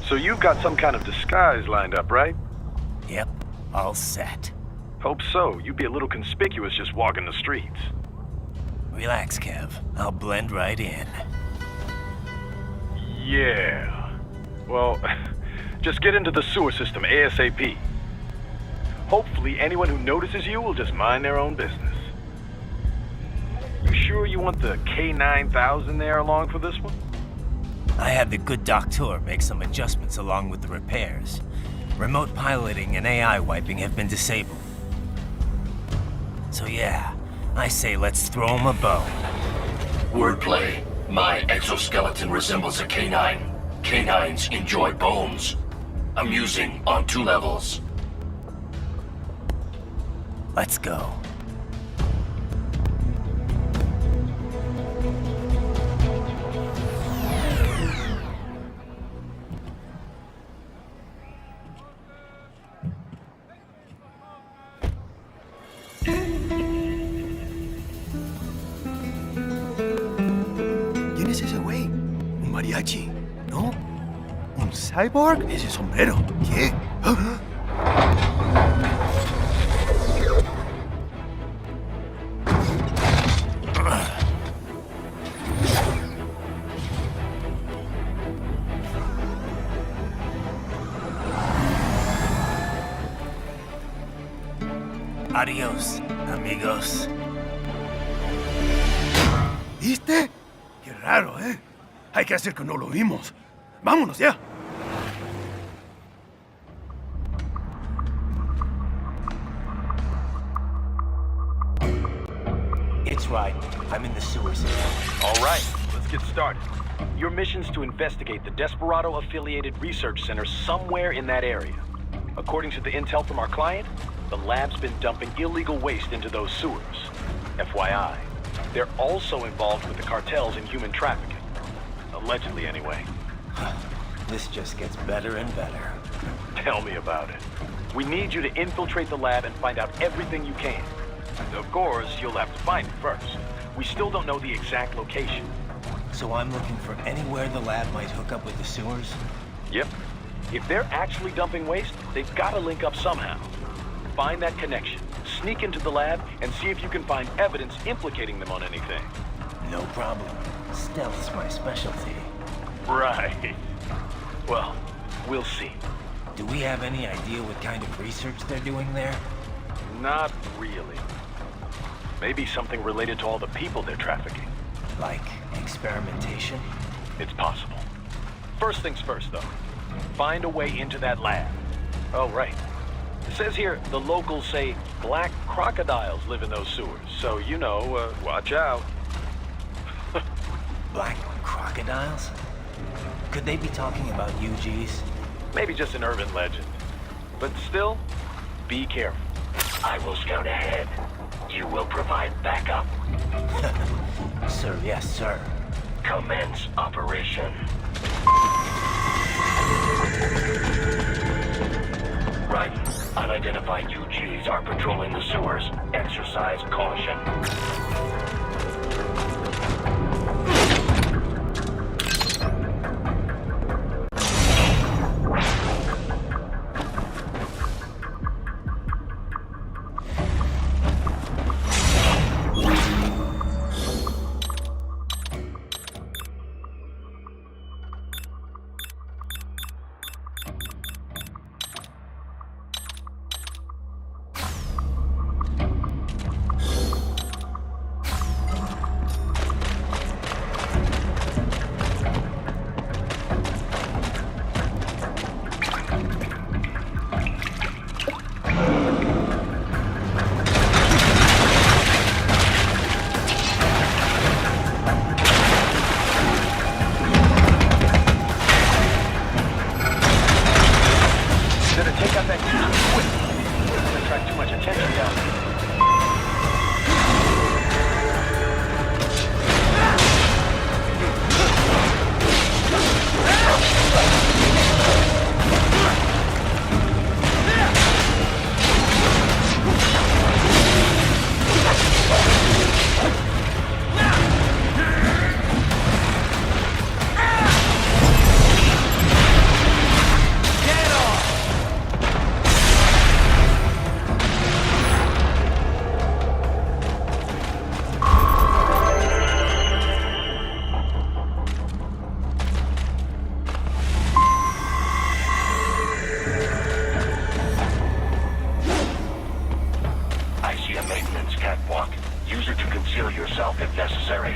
So you've got some kind of disguise lined up, right? Yep, all set. Hope so. You'd be a little conspicuous just walking the streets. Relax, Kev. I'll blend right in. Yeah. Well, just get into the sewer system ASAP. Hopefully anyone who notices you will just mind their own business. You sure you want the K9000 there along for this one? I had the good doctor make some adjustments along with the repairs. Remote piloting and AI wiping have been disabled. So yeah, I say let's throw him a bone. Wordplay. My exoskeleton resembles a canine. Canines enjoy bones. Amusing on 2 levels. Let's go. ¿Quién es ese güey? ¿Un mariachi? ¿No? ¿Un cyborg? Ese sombrero. ¿Qué? ¿Ah? Adiós, amigos. ¿Viste? Qué raro, ¿eh? Hay que hacer que no lo vimos. ¡Vámonos ya! It's right. I'm in the sewer system. All right, let's get started. Your mission's to investigate the Desperado-affiliated research center somewhere in that area. According to the intel from our client, the lab's been dumping illegal waste into those sewers. FYI, they're also involved with the cartels in human trafficking. Allegedly, anyway. This just gets better and better. Tell me about it. We need you to infiltrate the lab and find out everything you can. Of course, you'll have to find it first. We still don't know the exact location. So I'm looking for anywhere the lab might hook up with the sewers? Yep. If they're actually dumping waste, they've got to link up somehow. Find that connection, sneak into the lab, and see if you can find evidence implicating them on anything. No problem. Stealth's my specialty. Right. Well, we'll see. Do we have any idea what kind of research they're doing there? Not really. Maybe something related to all the people they're trafficking. Like experimentation? It's possible. First things first, though. Find a way into that lab. Oh, right. It says here the locals say black crocodiles live in those sewers, so you know, watch out. Black crocodiles? Could they be talking about UGs? Maybe just an urban legend. But still, be careful. I will scout ahead. You will provide backup. Sir, yes, sir. Commence operation. Raiden, unidentified UGs are patrolling the sewers. Exercise caution. be a maintenance catwalk. Use it to conceal yourself if necessary.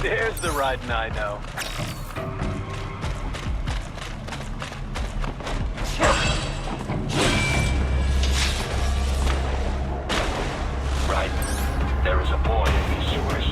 There's the Raiden I know. Raiden, there is a boy in these sewers.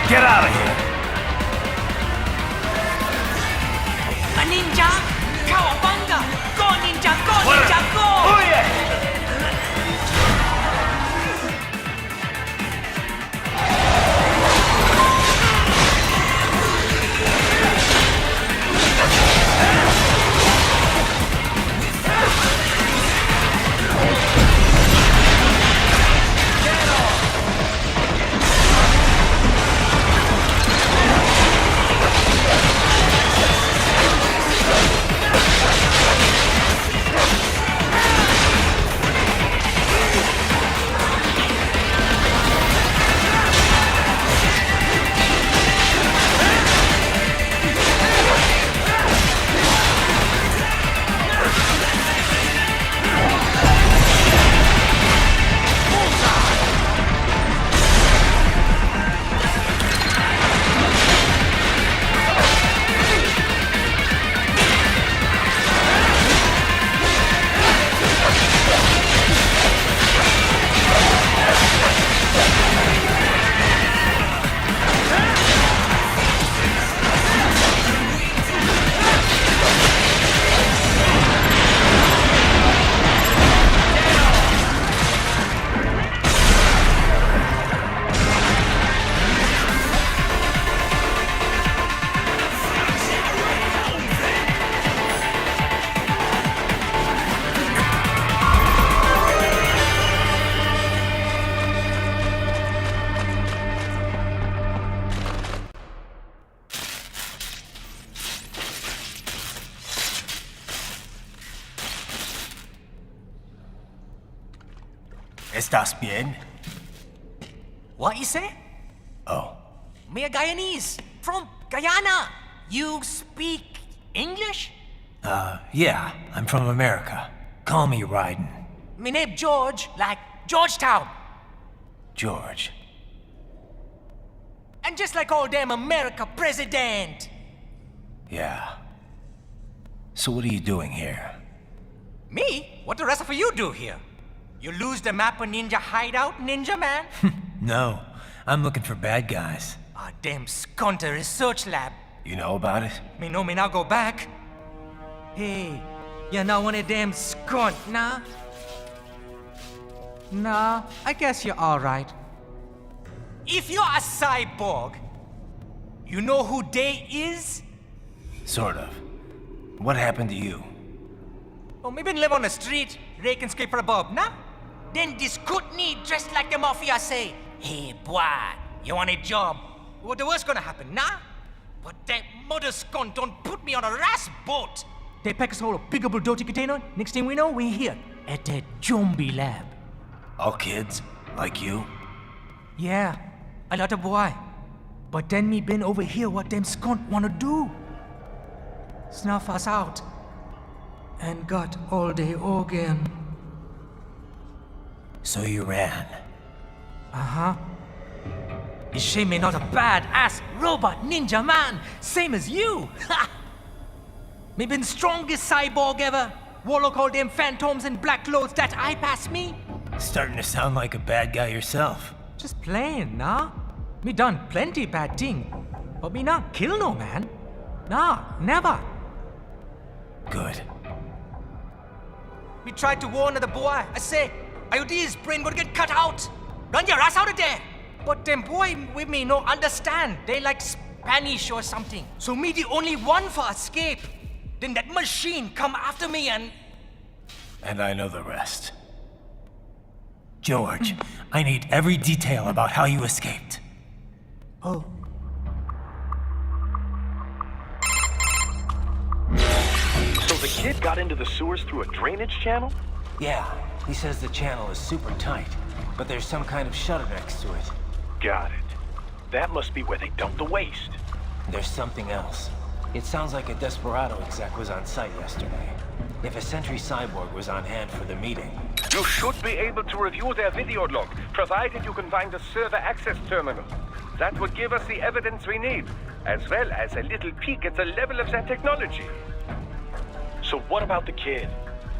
Get out of here! A ninja! Cowabunga! Go ninja! Go ninja! Go! Oh yeah! ¿Estás bien? What you say? Oh, Me a Guyanese from Guyana. You speak English? yeah, I'm from America. Call me Raiden. Me name George, like Georgetown. George. And just like all damn America president. Yeah. So what are you doing here? Me? What the rest of you do here? You lose the map of Ninja Hideout, Ninja Man? No, I'm looking for bad guys. Damn Skunter research lab. You know about it? Me know me now go back. Hey, you're not one of them skunt, nah? Nah, I guess you're alright. If you're a cyborg, you know who they is? Sort of. What happened to you? Oh, me been live on the street, raking scrape for a bob, nah? Then this kootenai dressed like the mafia say, hey boy, you want a job? What the worst gonna happen, nah? But that mother skunt don't put me on a ras boat. They pack us all a bigable dirty container. Next thing we know, we're here at that zombie lab. All kids? Like you? Yeah, a lot of boy. But then me been over here what them skunt wanna do. Snuff us out. And got all the organ. So you ran. Uh-huh. Is she me not a bad-ass robot ninja man, same as you? Ha! Me been strongest cyborg ever. Warlock all them phantoms and black clothes that eye pass me. Starting to sound like a bad guy yourself. Just playing, nah? Me done plenty bad thing. But me not kill no man. Nah, never. Good. Me tried to warn the boy. I say, IOD's brain gonna get cut out. Run your ass out of there. But them boy with me no understand. They like Spanish or something. So me the only one for escape. Then that machine come after me and... And I know the rest. George, I need every detail about how you escaped. Oh. So the kid got into the sewers through a drainage channel? Yeah, he says the channel is super tight, but there's some kind of shutter next to it. Got it. That must be where they dumped the waste. There's something else. It sounds like a Desperado exec was on site yesterday. If a Sentry cyborg was on hand for the meeting. You should be able to review their video log, provided you can find a server access terminal. That would give us the evidence we need, as well as a little peek at the level of their technology. So what about the kid?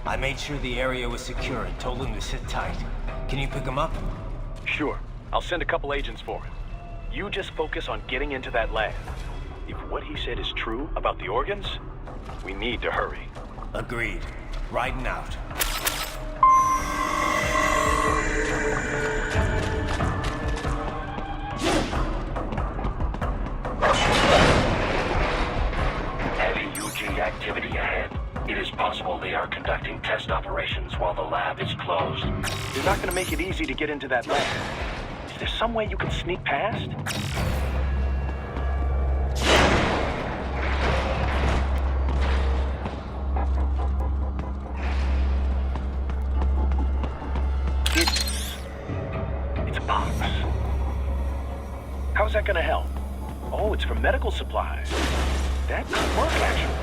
I made sure the area was secure and told him to sit tight. Can you pick him up? Sure. I'll send a couple agents for him. You just focus on getting into that lab. If what he said is true about the organs, we need to hurry. Agreed. Riding out. Heavy UG activity ahead. It is possible they are conducting test operations while the lab is closed. They're not gonna make it easy to get into that lab. Is there some way you can sneak past? It's a box. How's that gonna help? Oh, it's for medical supplies. That could work, actually.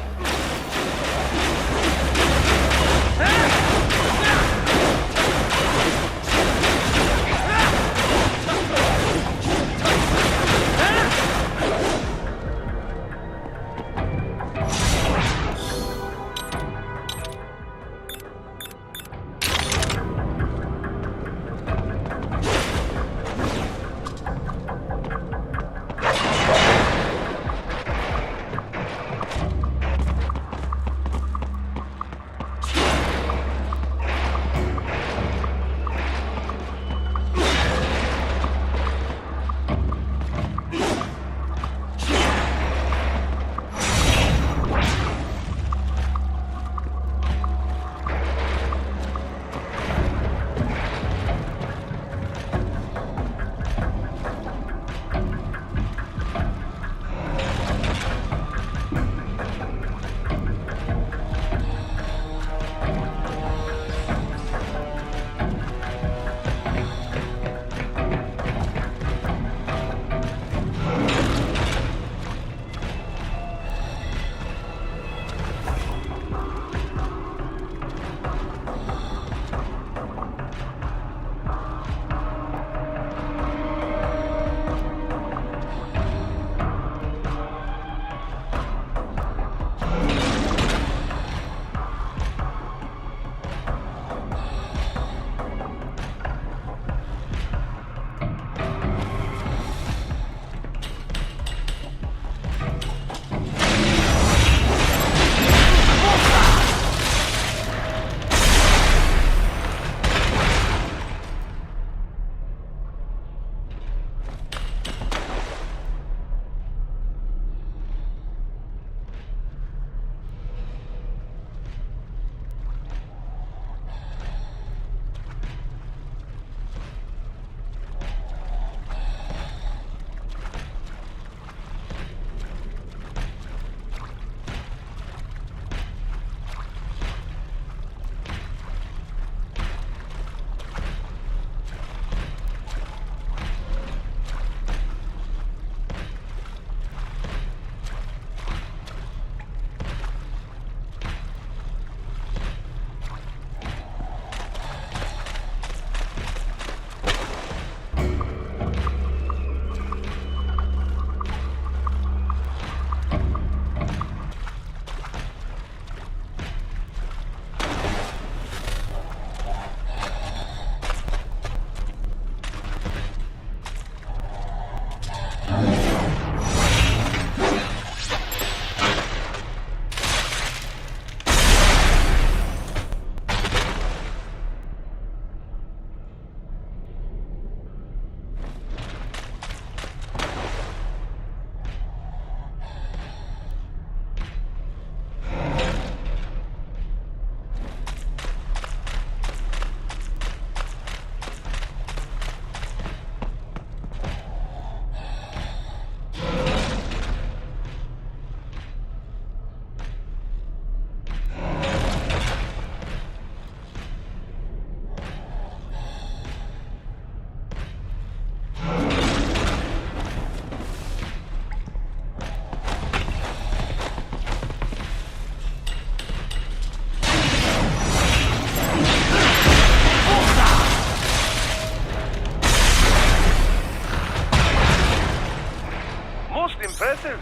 impressive.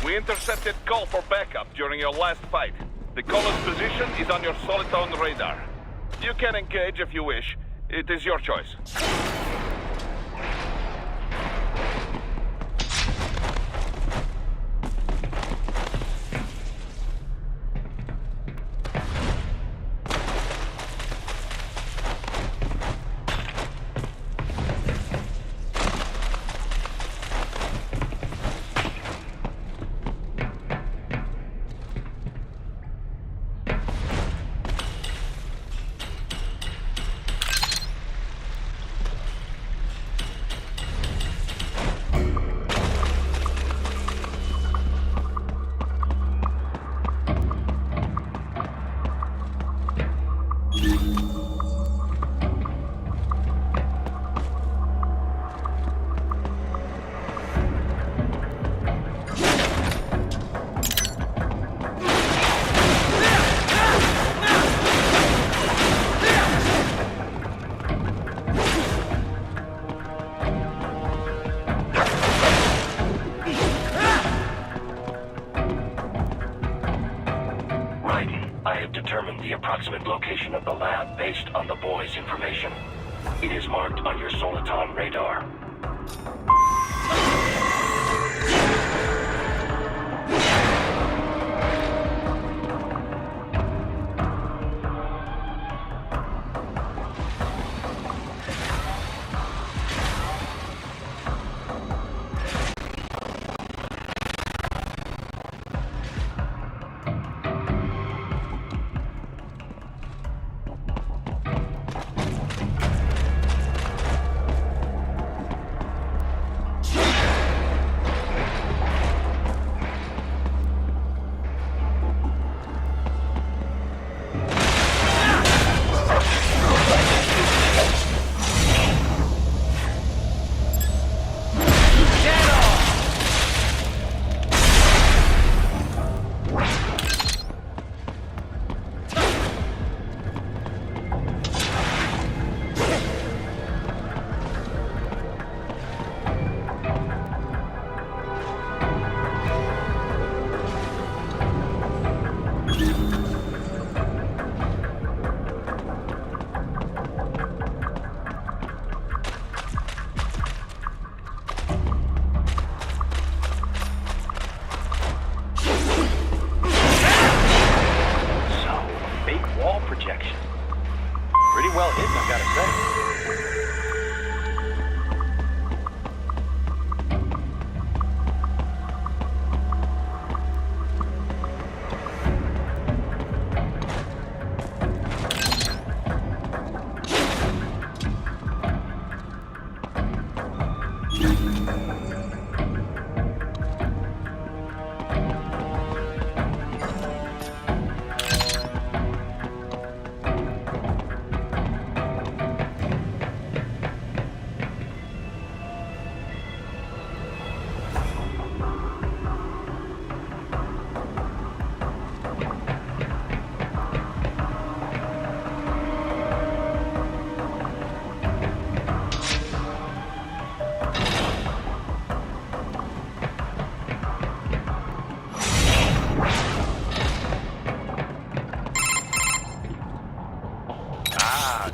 We intercepted call for backup during your last fight. The caller's position is on your Soliton radar. You can engage if you wish. It is your choice. The approximate location of the lab based on the boy's information. It is marked on your Soliton radar.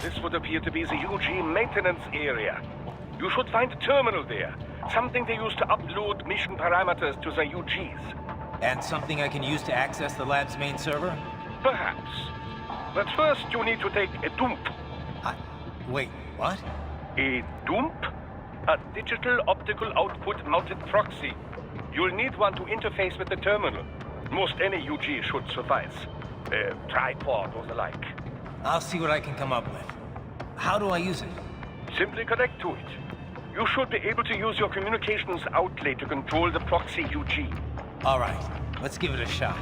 This would appear to be the UG maintenance area. You should find a terminal there. Something they use to upload mission parameters to the UGs. And something I can use to access the lab's main server? Perhaps. But first you need to take a dump. Wait, what? A dump? A digital optical output mounted proxy. You'll need one to interface with the terminal. Most any UG should suffice. A tripod or the like. I'll see what I can come up with. How do I use it? Simply connect to it. You should be able to use your communications outlay to control the proxy UG. All right, let's give it a shot.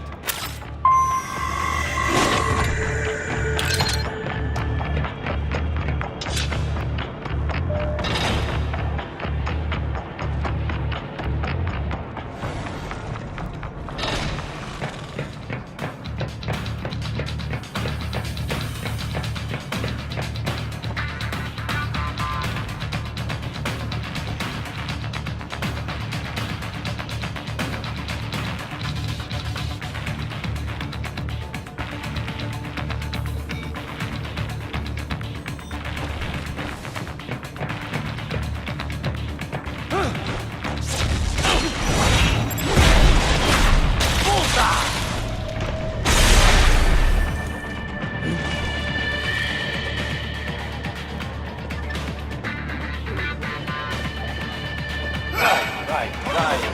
Right.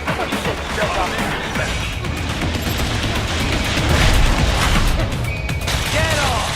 How about you say stealth officer special? Get off!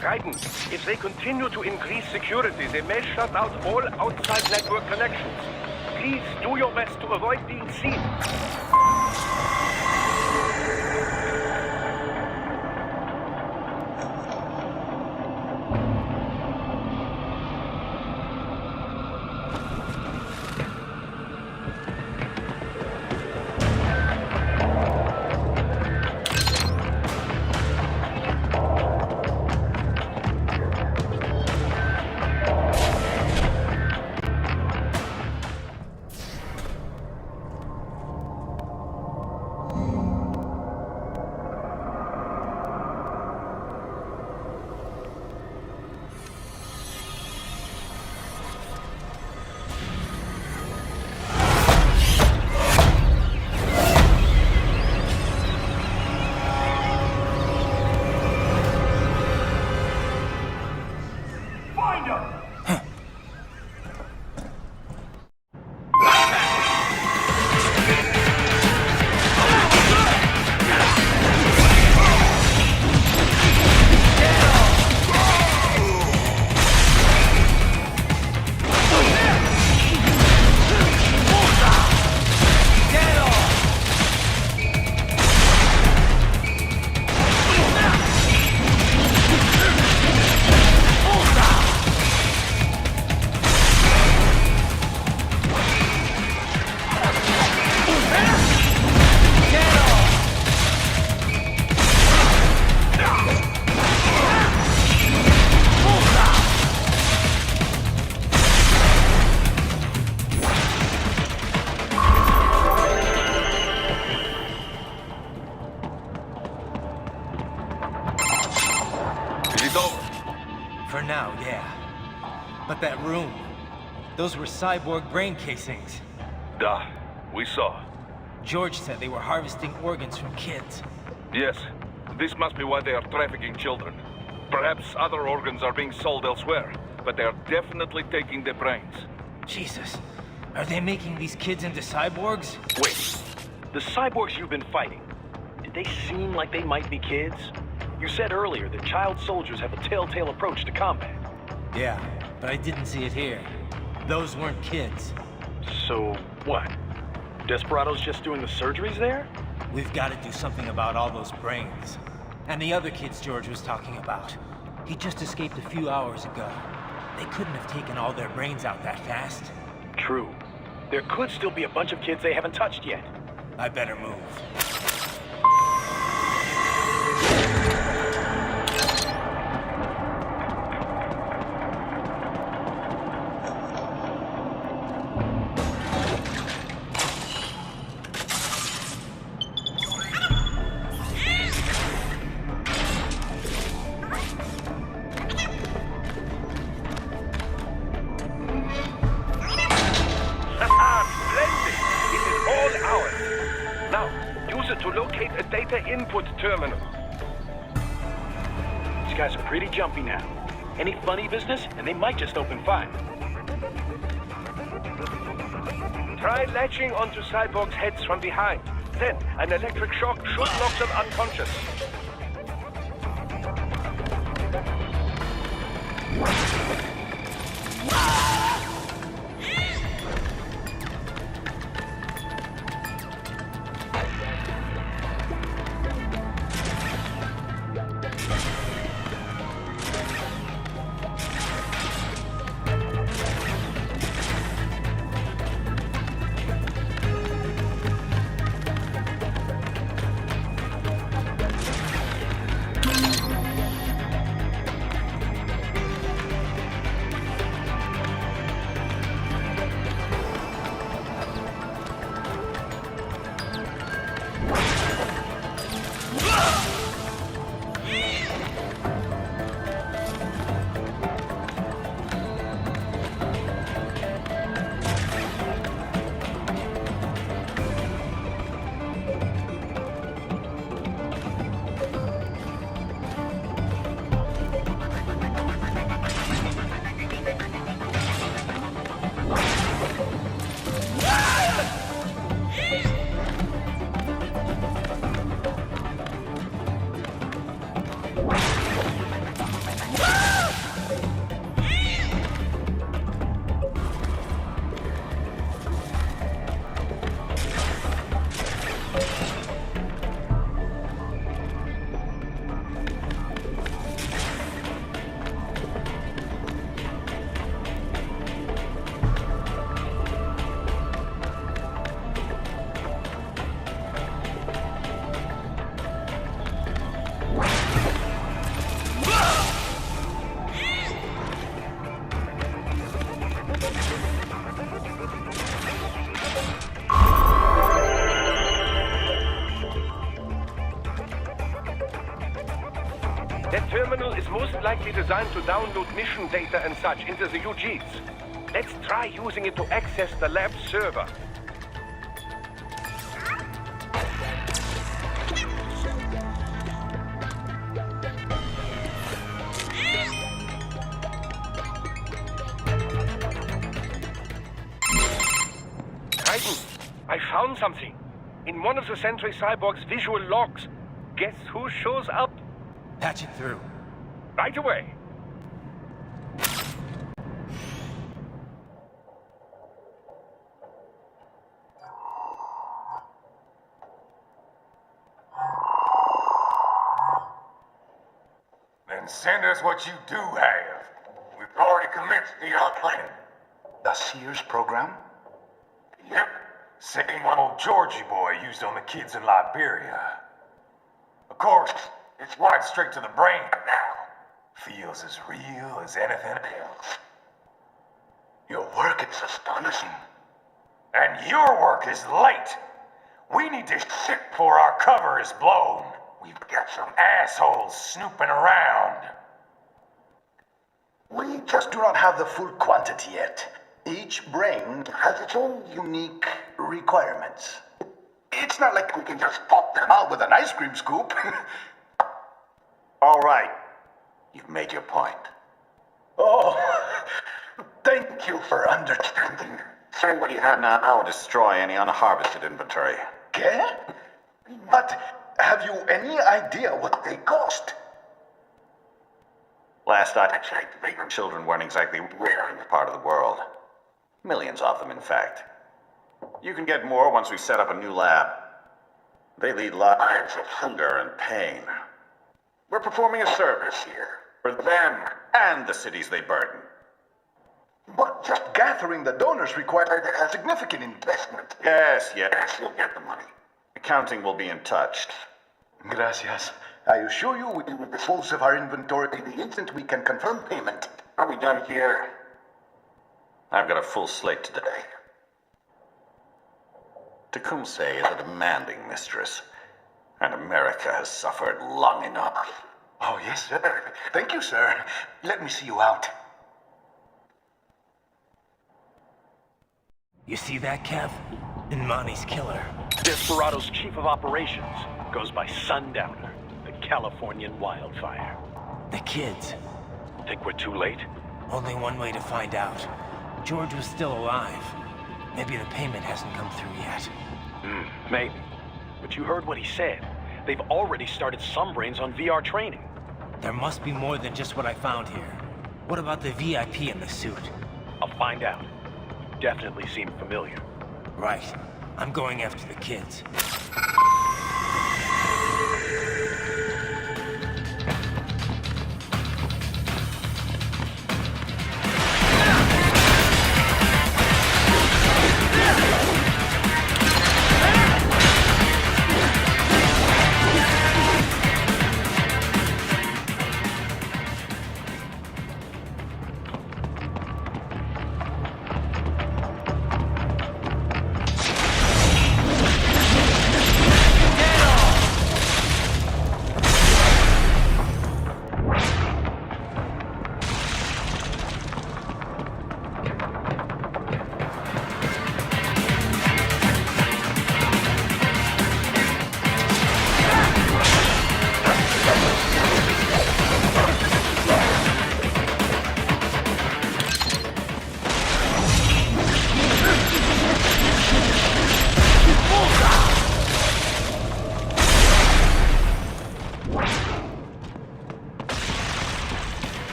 Raiden, if they continue to increase security, they may shut out all outside network connections. Please do your best to avoid being seen. For now, yeah. But that room, those were cyborg brain casings. Duh, we saw. George said they were harvesting organs from kids. Yes, this must be why they are trafficking children. Perhaps other organs are being sold elsewhere, but they are definitely taking their brains. Jesus, are they making these kids into cyborgs? Wait, the cyborgs you've been fighting, did they seem like they might be kids? You said earlier that child soldiers have a telltale approach to combat. Yeah, but I didn't see it here. Those weren't kids. So, what? Desperado's just doing the surgeries there? We've got to do something about all those brains. And the other kids George was talking about. He just escaped a few hours ago. They couldn't have taken all their brains out that fast. True. There could still be a bunch of kids they haven't touched yet. I better move. Input terminal. These guys are pretty jumpy now. Any funny business, and they might just open fire. Try latching onto cyborgs' heads from behind. Then, an electric shock should knock them unconscious. terminal is most likely designed to download mission data and such into the UGs. Let's try using it to access the lab server. Raiden, I found something. In one of the Sentry Cyborg's visual logs. Guess who shows up? Patch it through. Right away. Then send us what you do have. We've already commenced the planning. The Sears program? Yep. Same one old Georgie boy used on the kids in Liberia. Of course, it's right straight to the brain now. Feels as real as anything else. Your work is astonishing. And your work is late. We need this shit before our cover is blown. We've got some assholes snooping around. We just do not have the full quantity yet. Each brain has its own unique requirements. It's not like we can just pop them out with an ice cream scoop. All right. You've made your point. Oh, thank you for understanding. Say what you have now. I'll destroy any unharvested inventory. Okay? But have you any idea what they cost? Last I checked, the children weren't exactly rare in this part of the world. Millions of them, in fact. You can get more once we set up a new lab. They lead lives of hunger and pain. We're performing a service here for them and the cities they burden. But just gathering the donors required a significant investment. Yes, you'll get the money. Accounting will be in touch. Gracias. I assure you we will dispose of our inventory the instant we can confirm payment. Are we done here? I've got a full slate today. Tecumseh is a demanding mistress, and America has suffered long enough. Oh, yes, sir. Thank you, sir. Let me see you out. You see that, Kev? Imani's killer. Desperado's chief of operations goes by Sundowner, the Californian wildfire. The kids. Think we're too late? Only one way to find out. George was still alive. Maybe the payment hasn't come through yet. Maybe. But you heard what he said. They've already started some brains on VR training. There must be more than just what I found here. What about the VIP in the suit? I'll find out. You definitely seem familiar. Right. I'm going after the kids.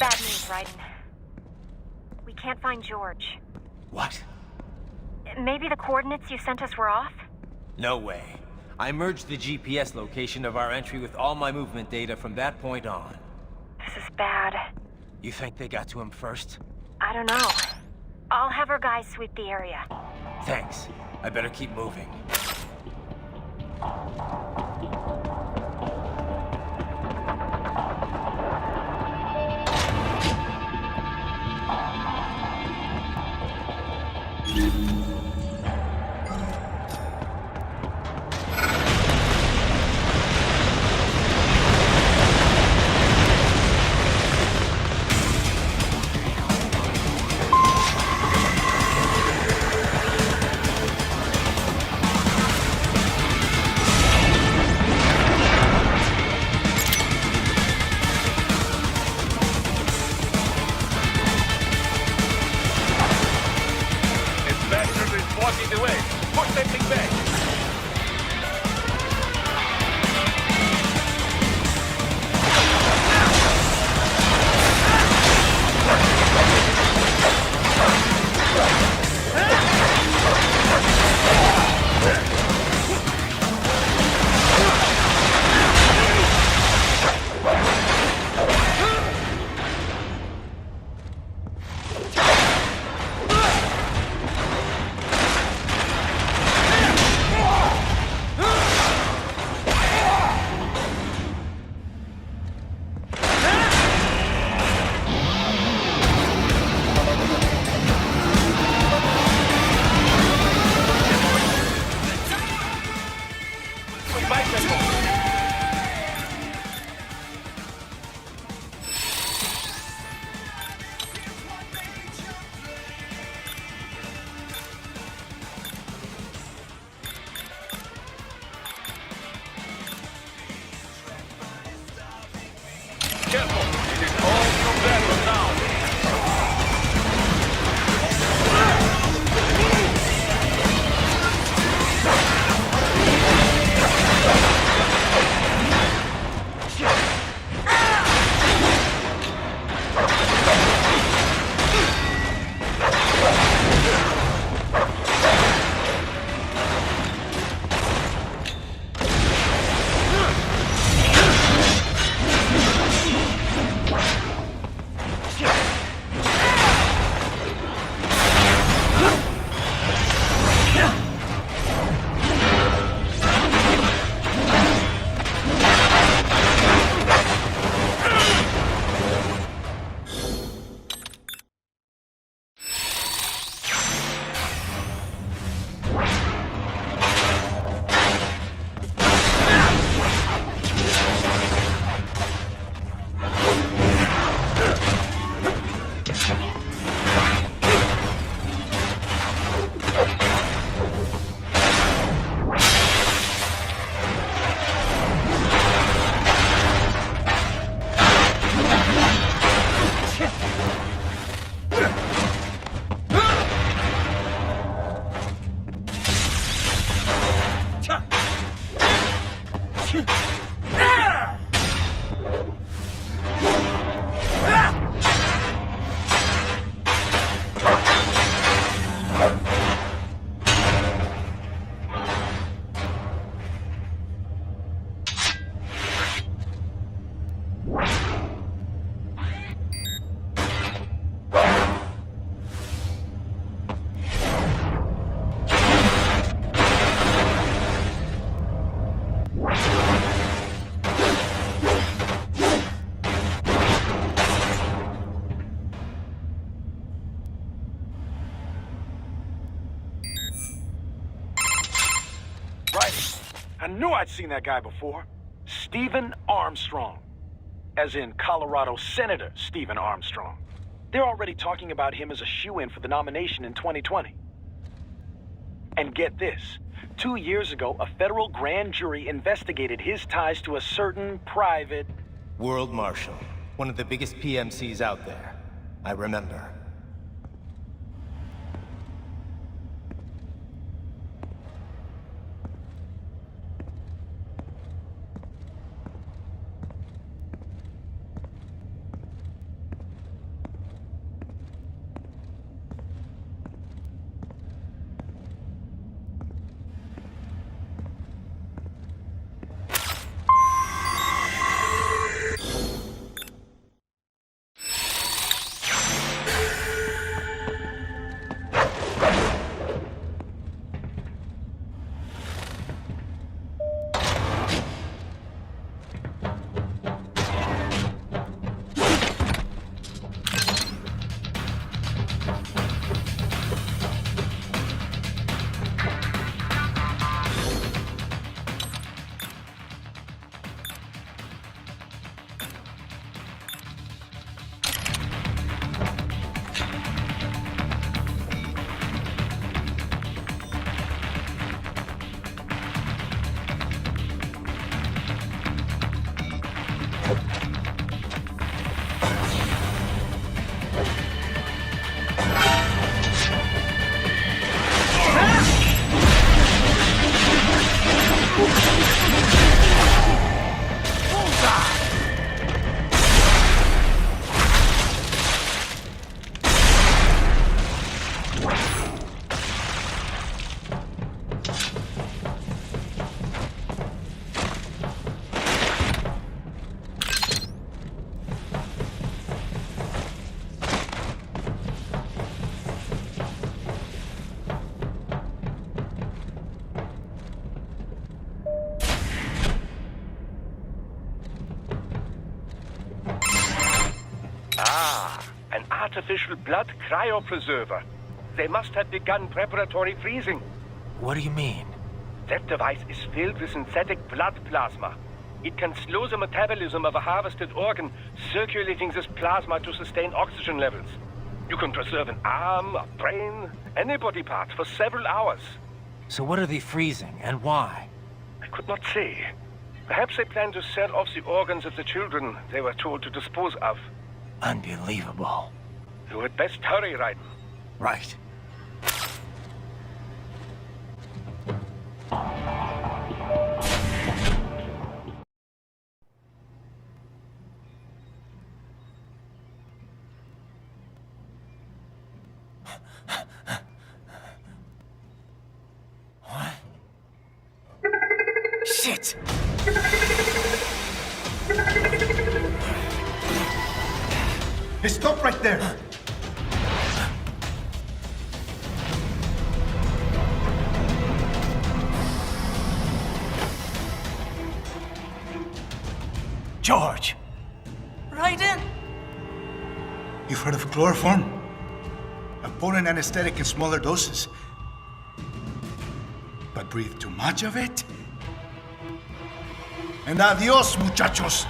bad news, Raiden. We can't find George. What? Maybe the coordinates you sent us were off? No way. I merged the GPS location of our entry with all my movement data from that point on. This is bad. You think they got to him first? I don't know. I'll have our guys sweep the area. Thanks. I better keep moving. I knew I'd seen that guy before. Stephen Armstrong. As in Colorado Senator Stephen Armstrong. They're already talking about him as a shoo-in for the nomination in 2020. And get this. 2 years ago, a federal grand jury investigated his ties to a certain private... World Marshal. One of the biggest PMCs out there. I remember. An artificial blood cryopreserver. They must have begun preparatory freezing. What do you mean? That device is filled with synthetic blood plasma. It can slow the metabolism of a harvested organ, circulating this plasma to sustain oxygen levels. You can preserve an arm, a brain, any body part for several hours. So what are they freezing, and why? I could not say. Perhaps they plan to sell off the organs of the children they were told to dispose of. Unbelievable. You had best hurry, Raiden. Right. What? Shit! Hey, stop right there! George! Raiden! You've heard of chloroform? A potent anesthetic in smaller doses. But breathe too much of it? And adios, muchachos!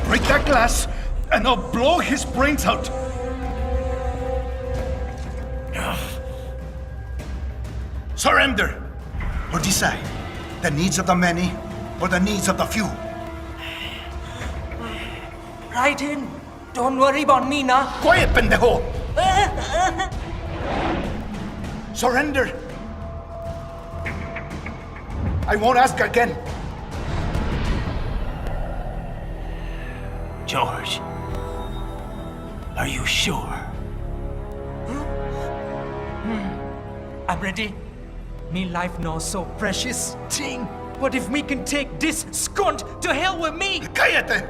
Break that glass, and I'll blow his brains out! Surrender! Or decide. The needs of the many, or the needs of the few. Raiden, don't worry about me now. Quiet, pendejo! Surrender! I won't ask again. George, are you sure? I'm ready. Me life now so precious thing. What if me can take this skunt to hell with me? Cállate!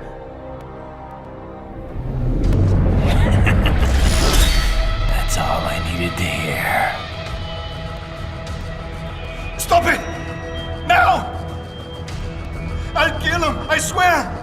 That's all I needed to hear. Stop it! Now! I'll kill him, I swear!